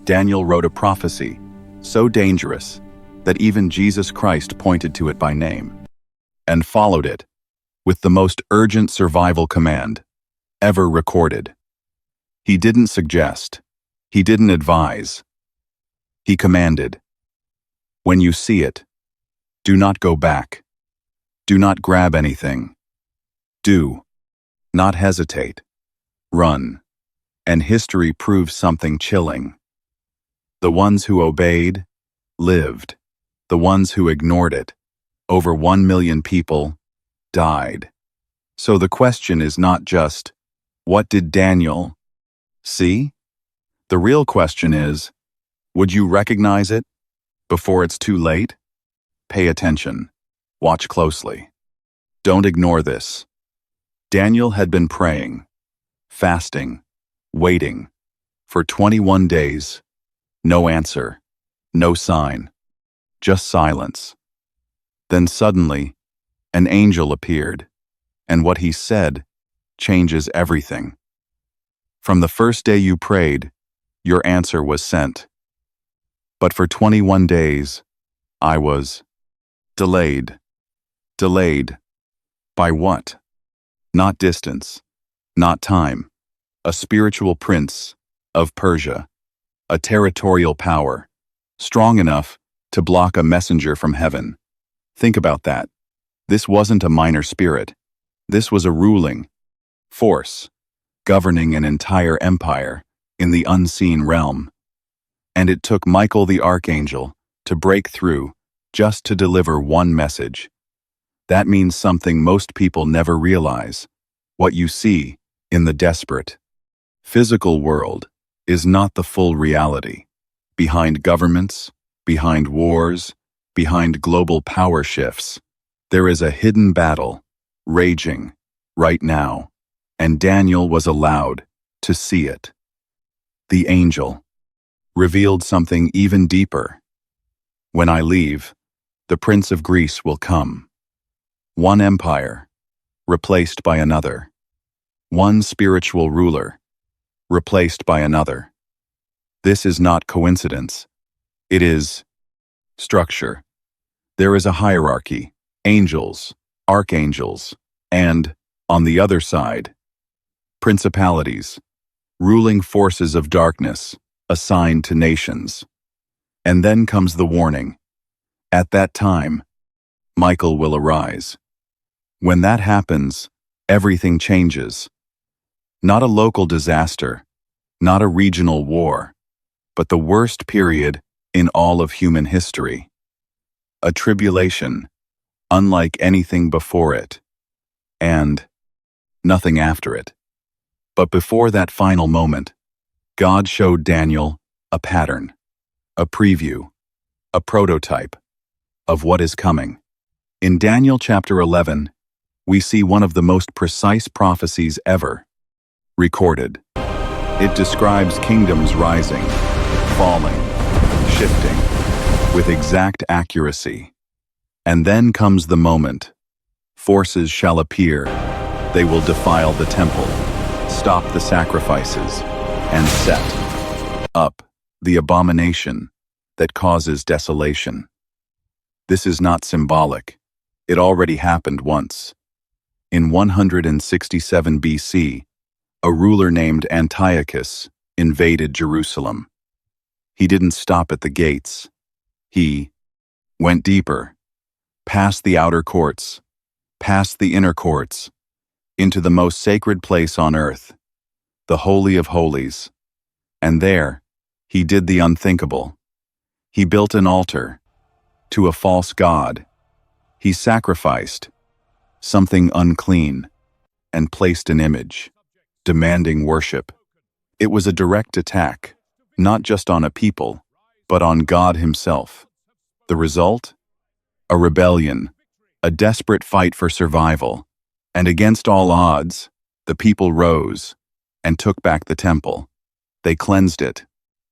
Daniel wrote a prophecy so dangerous that even Jesus Christ pointed to it by name and followed it with the most urgent survival command ever recorded. He didn't suggest, he didn't advise, he commanded, "When you see it, do not go back. Do not grab anything. Do not hesitate. Run." And history proves something chilling. The ones who obeyed, lived. The ones who ignored it, over 1 million people, died. So the question is not just, what did Daniel see? The real question is, would you recognize it before it's too late? Pay attention. Watch closely. Don't ignore this. Daniel had been praying, fasting, waiting for 21 days. No answer, no sign, just silence. Then suddenly, an angel appeared, and what he said changes everything. From the first day you prayed, your answer was sent. But for 21 days, I was delayed. Delayed. By what? Not distance, not time. A spiritual prince of Persia, a territorial power, strong enough to block a messenger from heaven. Think about that. This wasn't a minor spirit. This was a ruling force, governing an entire empire in the unseen realm. And it took Michael the archangel to break through just to deliver one message. That means something most people never realize. What you see in the desperate, physical world is not the full reality. Behind governments, behind wars, behind global power shifts, there is a hidden battle raging right now, and Daniel was allowed to see it. The angel revealed something even deeper. When I leave, the Prince of Greece will come. One empire, replaced by another. One spiritual ruler, replaced by another. This is not coincidence. It is structure. There is a hierarchy, angels, archangels, and, on the other side, principalities, ruling forces of darkness assigned to nations. And then comes the warning. At that time, Michael will arise. When that happens, everything changes. Not a local disaster, not a regional war, but the worst period in all of human history. A tribulation, unlike anything before it, and nothing after it. But before that final moment, God showed Daniel a pattern, a preview, a prototype of what is coming. In Daniel chapter 11, we see one of the most precise prophecies ever recorded. It describes kingdoms rising, falling, shifting, with exact accuracy. And then comes the moment. Forces shall appear. They will defile the temple, stop the sacrifices, and set up the abomination that causes desolation. This is not symbolic. It already happened once. In 167 BC, a ruler named Antiochus invaded Jerusalem. He didn't stop at the gates. He went deeper, past the outer courts, past the inner courts, into the most sacred place on earth, the Holy of Holies. And there, he did the unthinkable. He built an altar to a false god. He sacrificed something unclean and placed an image, demanding worship. It was a direct attack, not just on a people, but on God himself. The result? A rebellion, a desperate fight for survival. And against all odds, the people rose and took back the temple. They cleansed it,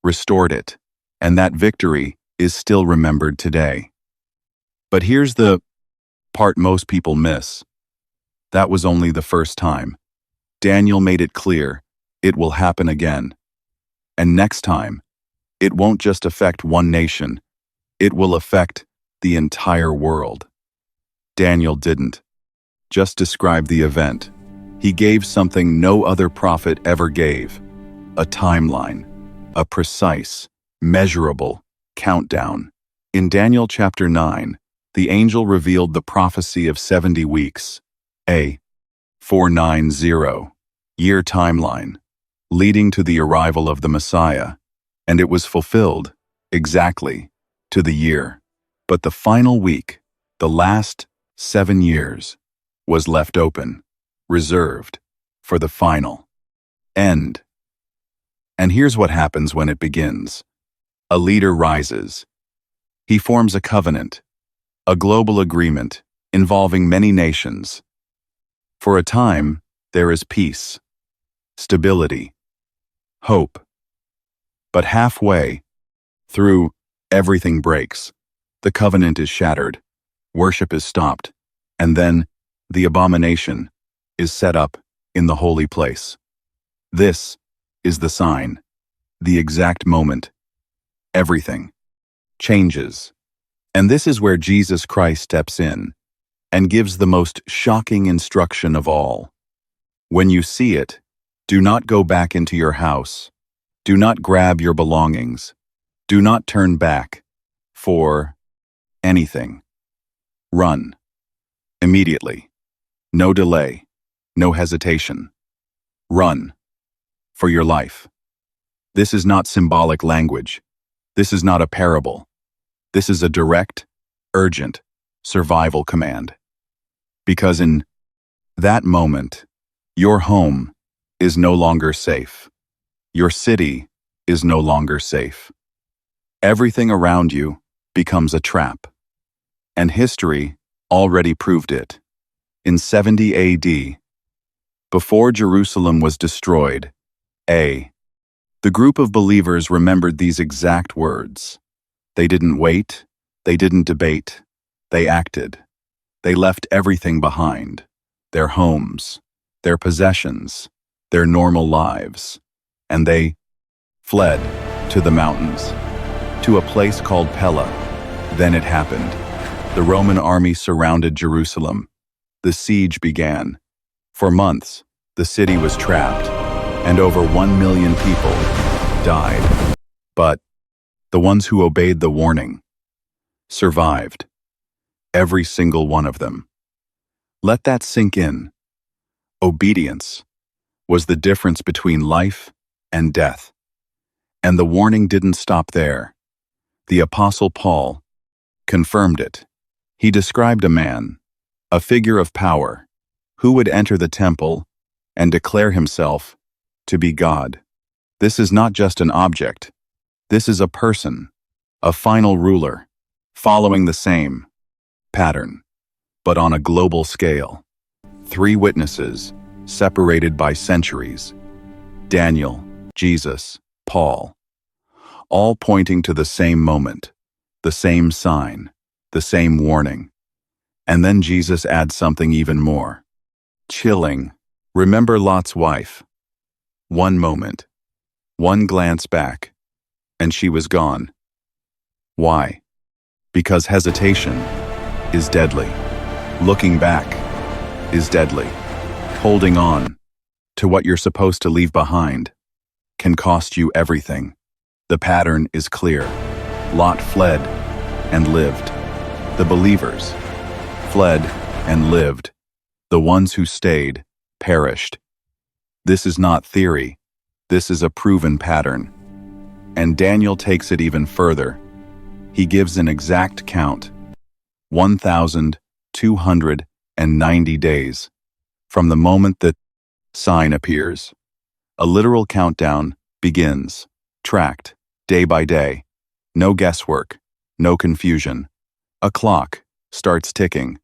restored it, and that victory is still remembered today. But here's the part most people miss. That was only the first time. Daniel made it clear, it will happen again. And next time, It won't just affect one nation, it will affect the entire world. Daniel didn't just describe the event. He gave something no other prophet ever gave: a timeline, a precise, measurable countdown. In Daniel chapter 9, the angel revealed the prophecy of 70 weeks, a 490-year timeline, leading to the arrival of the Messiah, and it was fulfilled exactly to the year. But the final week, the last 7 years, was left open, reserved for the final end. And here's what happens when it begins. A leader rises. He forms a covenant, a global agreement involving many nations. For a time, there is peace, stability, hope. But halfway through, everything breaks. The covenant is shattered, worship is stopped, and then the abomination is set up in the holy place. This is the sign, the exact moment. Everything changes. And this is where Jesus Christ steps in and gives the most shocking instruction of all. When you see it, do not go back into your house. Do not grab your belongings. Do not turn back for anything. Run. Immediately. No delay. No hesitation. Run. For your life. This is not symbolic language. This is not a parable. This is a direct, urgent, survival command. Because in that moment, your home is no longer safe. Your city is no longer safe. Everything around you becomes a trap. And history already proved it. In 70 AD, before Jerusalem was destroyed, the group of believers remembered these exact words. They didn't wait, they didn't debate, they acted. They left everything behind: their homes, their possessions, their normal lives, and they fled to the mountains, to a place called Pella. Then it happened. The Roman army surrounded Jerusalem. The siege began. For months, the city was trapped, and over 1 million people died. But the ones who obeyed the warning survived. Every single one of them. Let that sink in. Obedience was the difference between life and death. And the warning didn't stop there. The Apostle Paul confirmed it. He described a man, a figure of power, who would enter the temple and declare himself to be God. This is not just an object. This is a person, a final ruler, following the same pattern, but on a global scale. 3 witnesses, separated by centuries: Daniel, Jesus, Paul, all pointing to the same moment, the same sign, the same warning. And then Jesus adds something even more chilling. Remember Lot's wife? One moment, one glance back, and she was gone. Why? Because hesitation is deadly. Looking back is deadly. Holding on to what you're supposed to leave behind can cost you everything. The pattern is clear. Lot fled and lived. The believers fled and lived. The ones who stayed perished. This is not theory. This is a proven pattern. And Daniel takes it even further. He gives an exact count: 1,290 days from the moment that sign appears. A literal countdown begins, tracked day by day. No guesswork, no confusion. A clock starts ticking,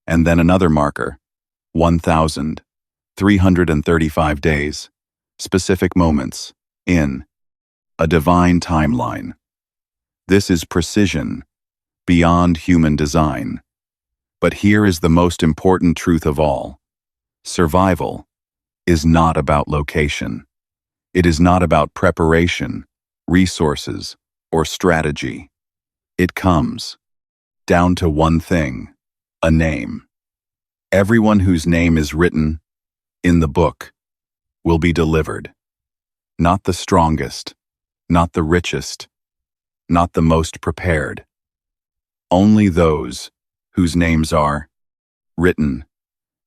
and then another marker: 1,335 days, specific moments in a divine timeline. This is precision beyond human design. But here is the most important truth of all. Survival is not about location. It is not about preparation. resources, or strategy. It comes down to one thing: a name. Everyone whose name is written in the book will be delivered. Not the strongest, not the richest, not the most prepared. Only those whose names are written.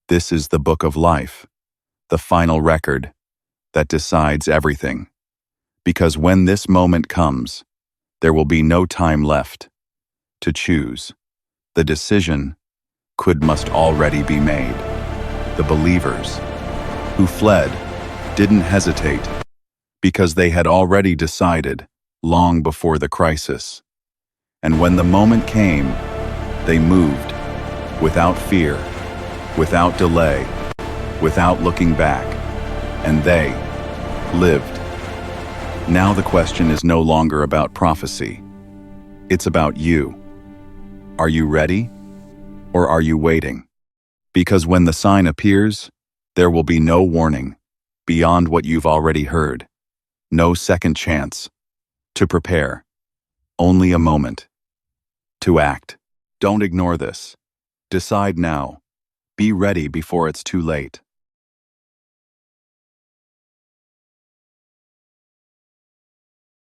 This is the book of life, the final record that decides everything. Because when this moment comes, there will be no time left to choose. The decision must already be made. The believers who fled didn't hesitate because they had already decided long before the crisis. And when the moment came, they moved without fear, without delay, without looking back, and they lived. Now the question is no longer about prophecy. It's about you. Are you ready? Or are you waiting? Because when the sign appears, there will be no warning beyond what you've already heard. No second chance to prepare. Only a moment to act. Don't ignore this. Decide now. Be ready before it's too late.